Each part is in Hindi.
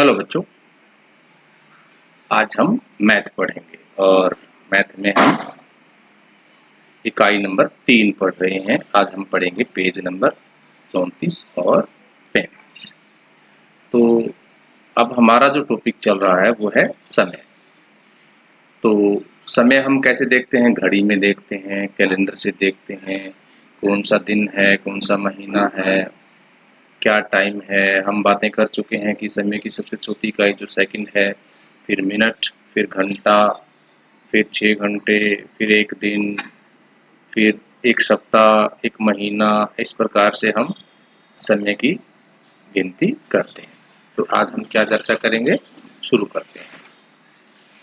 हेलो बच्चों, आज हम मैथ पढ़ेंगे और मैथ में हम इकाई नंबर 3 पढ़ रहे हैं। आज हम पढ़ेंगे पेज नंबर 34 और 35। तो अब हमारा जो टॉपिक चल रहा है वो है समय। तो समय हम कैसे देखते हैं? घड़ी में देखते हैं, कैलेंडर से देखते हैं, कौन सा दिन है, कौन सा महीना है, क्या टाइम है। हम बातें कर चुके हैं कि समय की सबसे छोटी इकाई जो सेकंड है, फिर मिनट, फिर घंटा, फिर 6 घंटे, फिर एक दिन, फिर एक सप्ताह, एक महीना। इस प्रकार से हम समय की गिनती करते हैं। तो आज हम क्या चर्चा करेंगे, शुरू करते हैं।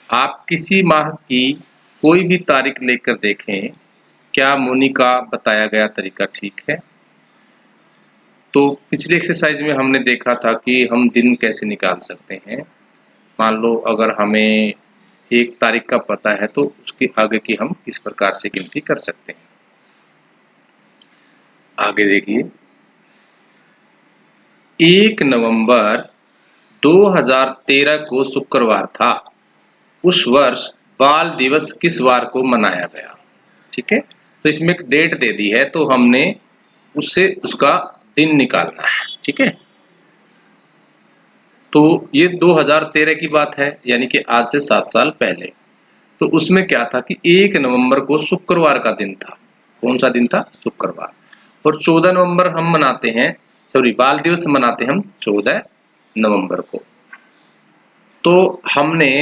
आप किसी माह की कोई भी तारीख लेकर देखें, क्या मुनि का बताया गया तरीका ठीक है? तो पिछली एक्सरसाइज में हमने देखा था कि हम दिन कैसे निकाल सकते हैं। मान लो अगर हमें एक तारीख का पता है तो उसके आगे की हम इस प्रकार से गिनती कर सकते हैं। आगे देखिए, 1 नवंबर 2013 को शुक्रवार था। उस वर्ष बाल दिवस किस वार को मनाया गया? ठीक है, तो इसमें एक डेट दे दी है तो हमने उससे उसका दिन निकालना है। ठीक है, तो ये 2013 की बात है, यानी कि आज से 7 साल पहले। तो उसमें क्या था कि 1 नवंबर को शुक्रवार का दिन था। कौन सा दिन था? शुक्रवार। और 14 नवंबर हम मनाते हैं, सॉरी, बाल दिवस मनाते हैं हम 14 नवंबर को। तो हमने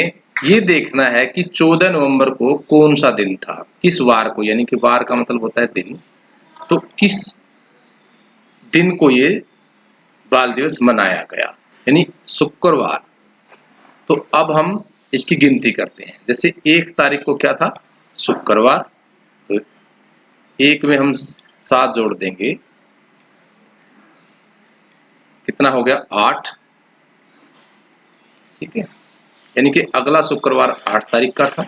ये देखना है कि 14 नवंबर को कौन सा दिन था, किस वार को, यानी कि वार का मतलब होता है दिन। तो किस दिन को ये बाल दिवस मनाया गया, यानी शुक्रवार। तो अब हम इसकी गिनती करते हैं। जैसे 1 तारीख को क्या था? शुक्रवार। तो 1 में हम 7 जोड़ देंगे, कितना हो गया? 8। ठीक है, यानी कि अगला शुक्रवार 8 तारीख का था।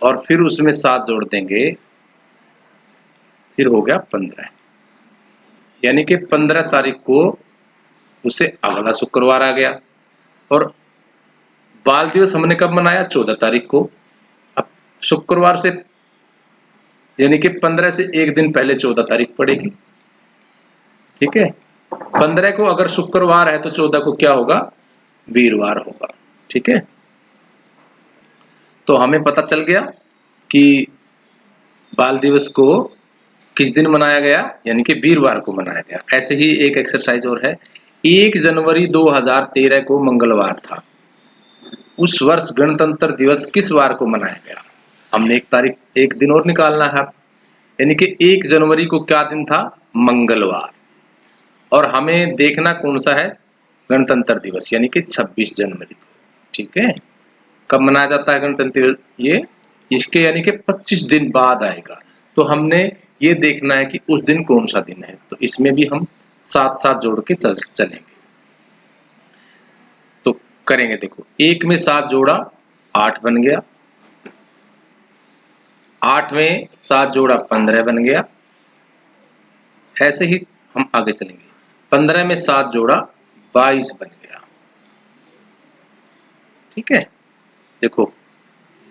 और फिर उसमें 7 जोड़ देंगे, फिर हो गया 15। यानी कि 15 तारीख को उससे अगला शुक्रवार आ गया। और बाल दिवस हमने कब मनाया? 14 तारीख को। अब शुक्रवार से, यानी कि 15 से एक दिन पहले 14 तारीख पड़ेगी। ठीक है, 15 को अगर शुक्रवार है तो 14 को क्या होगा? वीरवार होगा। ठीक है, तो हमें पता चल गया कि बाल दिवस को किस दिन मनाया गया, यानी कि वीरवार को मनाया गया। ऐसे ही एक एक्सरसाइज और है। 1 जनवरी 2013 को मंगलवार था। उस वर्ष गणतंत्र दिवस किस वार को मनाया गया? हमने एक तारीख, एक दिन और निकालना है, यानी कि 1 जनवरी को क्या दिन था? मंगलवार। और हमें देखना कौन सा है? गणतंत्र दिवस, यानी कि 26 जनवरी को। ठीक है, कब मनाया जाता है गणतंत्र दिवस? ये इसके यानी कि 25 दिन बाद आएगा। तो हमने ये देखना है कि उस दिन कौन सा दिन है। तो इसमें भी हम 7 जोड़ के चलेंगे। तो करेंगे, देखो, 1 में 7 जोड़ा 8 बन गया, 8 में 7 जोड़ा 15 बन गया। ऐसे ही हम आगे चलेंगे। 15 में 7 जोड़ा 22 बन गया। ठीक है, देखो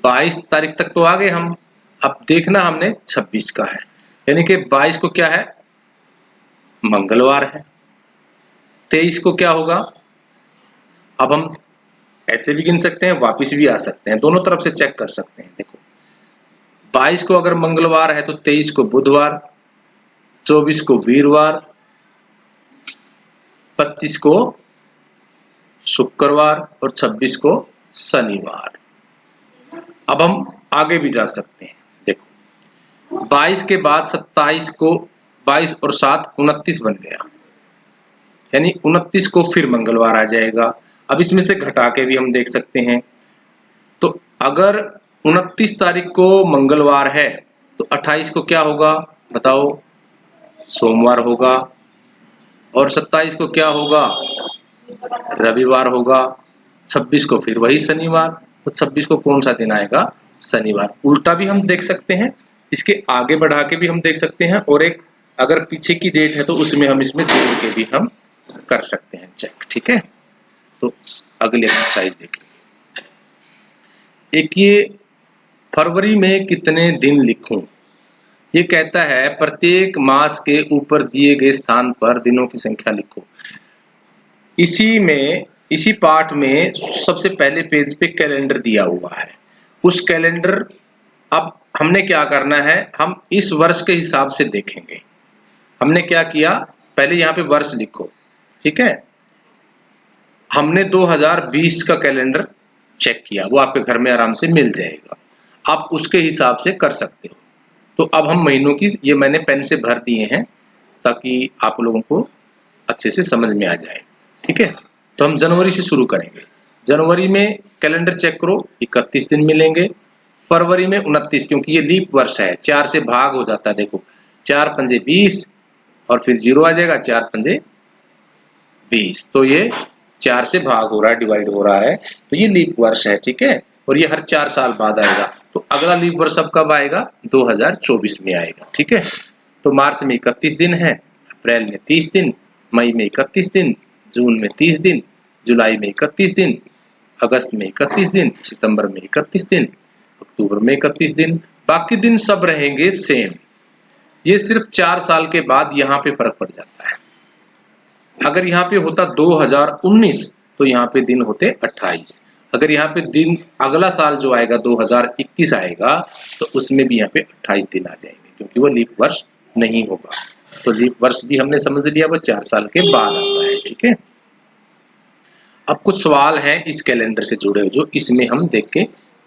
22 तारीख तक तो आ गए हम। अब देखना हमने 26 का है, यानी कि 22 को क्या है? मंगलवार है। 23 को क्या होगा? अब हम ऐसे भी गिन सकते हैं, वापिस भी आ सकते हैं, दोनों तरफ से चेक कर सकते हैं। देखो 22 को अगर मंगलवार है तो 23 को बुधवार, 24 को वीरवार, 25 को शुक्रवार और 26 को शनिवार। अब हम आगे भी जा सकते हैं। देखो 22 के बाद 27 को, 22 और 7 29 बन गया, यानी 29 को फिर मंगलवार आ जाएगा। अब इसमें से घटा के भी हम देख सकते हैं। तो अगर 29 तारीख को मंगलवार है तो 28 को क्या होगा? बताओ, सोमवार होगा। और 27 को क्या होगा? रविवार होगा। 26 को फिर वही शनिवार। तो 26 को कौन सा दिन आएगा? शनिवार। उल्टा भी हम देख सकते हैं, इसके आगे बढ़ा के भी हम देख सकते हैं, और एक अगर पीछे की डेट है तो उसमें हम इसमें जोड़ के भी हम कर सकते हैं चेक। ठीक है, तो अगली एक्सरसाइज देखेंगे। एक ये फरवरी में कितने दिन लिखूं, ये कहता है प्रत्येक मास के ऊपर दिए गए स्थान पर दिनों की संख्या लिखो। इसी पाठ में सबसे पहले पेज पे कैलेंडर दिया हुआ है। उस कैलेंडर, अब हमने क्या करना है, हम इस वर्ष के हिसाब से देखेंगे। हमने क्या किया, पहले यहाँ पे वर्ष लिखो, ठीक है। हमने 2020 का कैलेंडर चेक किया, वो आपके घर में आराम से मिल जाएगा, आप उसके हिसाब से कर सकते हो। तो अब हम महीनों की, ये मैंने पेन से भर दिए हैं ताकि आप लोगों को अच्छे से समझ में आ जाए, ठीक है। तो हम जनवरी से शुरू करेंगे। जनवरी में कैलेंडर चेक करो, 31 दिन मिलेंगे। फरवरी में 29, क्योंकि ये लीप वर्ष है, 4 से भाग हो जाता है। देखो 4 पंजे 20 और फिर 0 आ जाएगा, 4 पंजे 20, तो ये 4 से भाग हो रहा है, डिवाइड हो रहा है, तो ये लीप वर्ष है, ठीक है। और ये हर 4 साल बाद आएगा। तो अगला लीप वर्ष अब कब आएगा, 2024 में आएगा, ठीक है। तो मार्च में 31 दिन है, अप्रैल में 30 दिन, मई में 31 दिन, जून में 30 दिन, जुलाई में 31 दिन, अगस्त में 31 दिन, सितंबर में 31 दिन, अक्टूबर में 31 दिन, बाकी दिन सब रहेंगे सेम। ये सिर्फ 4 साल के बाद यहाँ पे फर्क पड़ जाता है। अगर यहाँ पे होता 2019 तो यहाँ पे दिन होते 28। अगर यहाँ पे दिन अगला साल जो आएगा 2021 आएगा तो उसमें भी यहाँ पे 28 दिन आ जाएंगे, क्योंकि वो लीप वर्ष नहीं होगा। तो लीप वर्ष भी हमने समझ लिया, वो 4 साल के बाद आता है, ठीक है। अब कुछ सवाल हैं इस कैलेंडर से जुड़े हुए जो इसमें हम देख के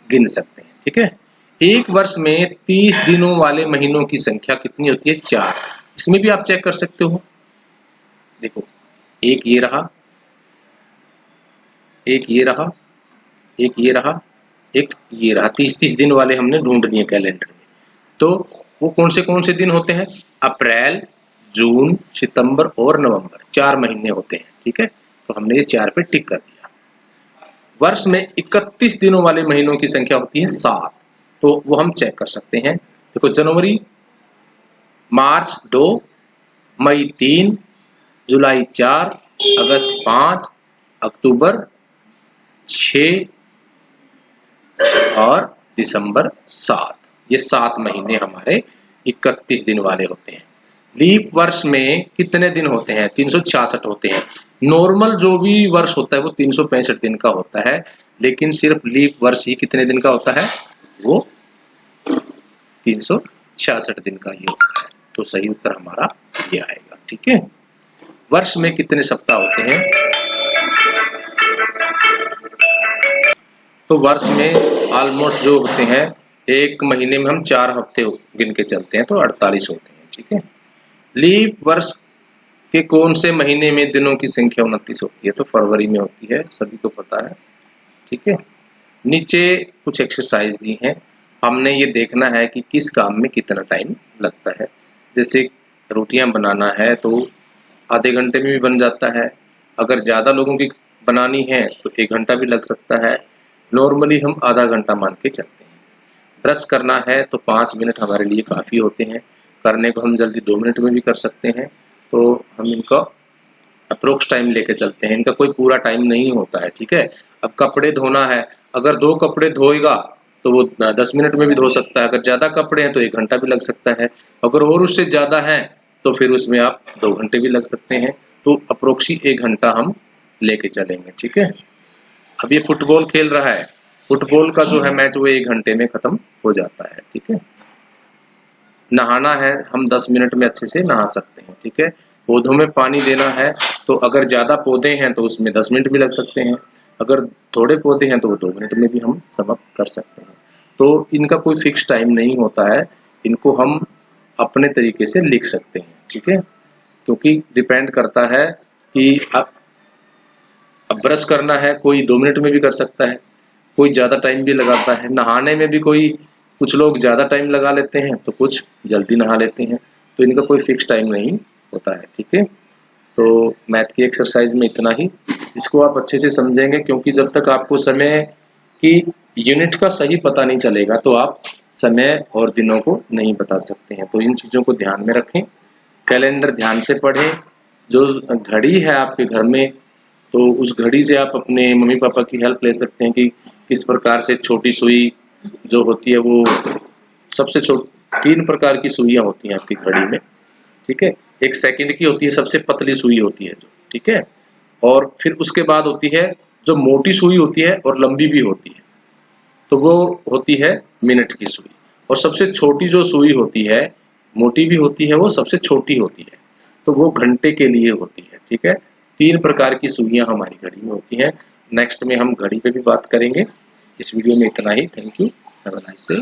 गिन सकते हैं, ठीक है। एक वर्ष में 30 दिनों वाले महीनों की संख्या कितनी होती है, 4। इसमें भी आप चेक कर सकते हो। देखो एक ये रहा, एक ये रहा, एक ये रहा, एक ये रहा, 30-30 दिन वाले हमने ढूंढ लिए कैलेंडर में। तो वो कौन से दिन होते हैं, अप्रैल, जून, सितंबर और नवंबर, 4 महीने होते हैं, ठीक है। तो हमने ये 4 पे टिक कर दिया। वर्ष में 31 दिनों वाले महीनों की संख्या होती है 7, तो वो हम चेक कर सकते हैं। देखो जनवरी, मार्च 2, मई 3, जुलाई 4, अगस्त 5, अक्टूबर 6 और दिसंबर 7। ये 7 महीने हमारे 31 दिन वाले होते हैं। लीप वर्ष में कितने दिन होते हैं, 366 होते हैं। नॉर्मल जो भी वर्ष होता है वो 365 दिन का होता है, लेकिन सिर्फ लीप वर्ष ही कितने दिन का होता है, वो 366 दिन का ही होता है। तो सही उत्तर हमारा ये आएगा, ठीक है। वर्ष में कितने सप्ताह होते हैं, तो वर्ष में ऑलमोस्ट जो होते हैं, एक महीने में हम 4 हफ्ते गिन के चलते हैं, तो 48 होते हैं, ठीक है। लीप वर्ष के कौन से महीने में दिनों की संख्या 29 होती है, तो फरवरी में होती है, सभी को पता है, ठीक है। नीचे कुछ एक्सरसाइज दी हैं, हमने ये देखना है कि किस काम में कितना टाइम लगता है। जैसे रोटियां बनाना है तो आधे घंटे में भी बन जाता है, अगर ज़्यादा लोगों की बनानी है तो 1 घंटा भी लग सकता है, नॉर्मली हम आधा घंटा मान के चलते हैं। ब्रश करना है तो 5 मिनट हमारे लिए काफ़ी होते हैं, करने को हम जल्दी 2 मिनट में भी कर सकते हैं, तो हम इनका अप्रोक्स टाइम लेके चलते हैं, इनका कोई पूरा टाइम नहीं होता है, ठीक है। अब कपड़े धोना है, अगर 2 कपड़े धोएगा तो वो 10 मिनट में भी धो सकता है, अगर ज़्यादा कपड़े हैं तो 1 घंटा भी लग सकता है, अगर और उससे ज़्यादा है तो फिर उसमें आप 2 घंटे भी लग सकते हैं। तो अप्रोक्सी 1 घंटा हम लेके चलेंगे, ठीक है। अब ये फुटबॉल खेल रहा है, फुटबॉल का जो है मैच वो 1 घंटे में खत्म हो जाता है, ठीक है। नहाना है, हम 10 मिनट में अच्छे से नहा सकते हैं, ठीक है। पौधों में पानी देना है तो अगर ज़्यादा पौधे हैं तो उसमें 10 मिनट भी लग सकते हैं, अगर थोड़े पौधे हैं तो वो 2 मिनट में भी हम समाप्त कर सकते हैं। तो इनका कोई फिक्स टाइम नहीं होता है, इनको हम अपने तरीके से लिख सकते हैं, ठीक है। क्योंकि डिपेंड करता है कि अब ब्रश करना है, कोई 2 मिनट में भी कर सकता है, कोई ज़्यादा टाइम भी लगाता है, नहाने में भी कुछ लोग ज़्यादा टाइम लगा लेते हैं तो कुछ जल्दी नहा लेते हैं, तो इनका कोई फिक्स टाइम नहीं होता है, ठीक है। तो मैथ की एक्सरसाइज में इतना ही, इसको आप अच्छे से समझेंगे, क्योंकि जब तक आपको समय की यूनिट का सही पता नहीं चलेगा तो आप समय और दिनों को नहीं बता सकते हैं। तो इन चीज़ों को ध्यान में रखें, कैलेंडर ध्यान से पढ़ें, जो घड़ी है आपके घर में तो उस घड़ी से आप अपने मम्मी पापा की हेल्प ले सकते हैं कि किस प्रकार से छोटी सुई जो होती है वो सबसे छोटी 3 प्रकार की सुइयां होती हैं आपकी घड़ी में, ठीक है। 1 सेकंड की होती है, सबसे पतली सुई होती है जो, ठीक है। और फिर उसके बाद होती है जो मोटी सुई होती है और लंबी भी होती है, तो वो होती है मिनट की सुई। और सबसे छोटी जो सुई होती है, मोटी भी होती है, वो सबसे छोटी होती है, तो वो घंटे के लिए होती है, ठीक है। 3 प्रकार की सुइयां हमारी घड़ी में होती हैं। नेक्स्ट में हम घड़ी पे भी बात करेंगे। इस वीडियो में इतना ही। Thank you, have a nice day.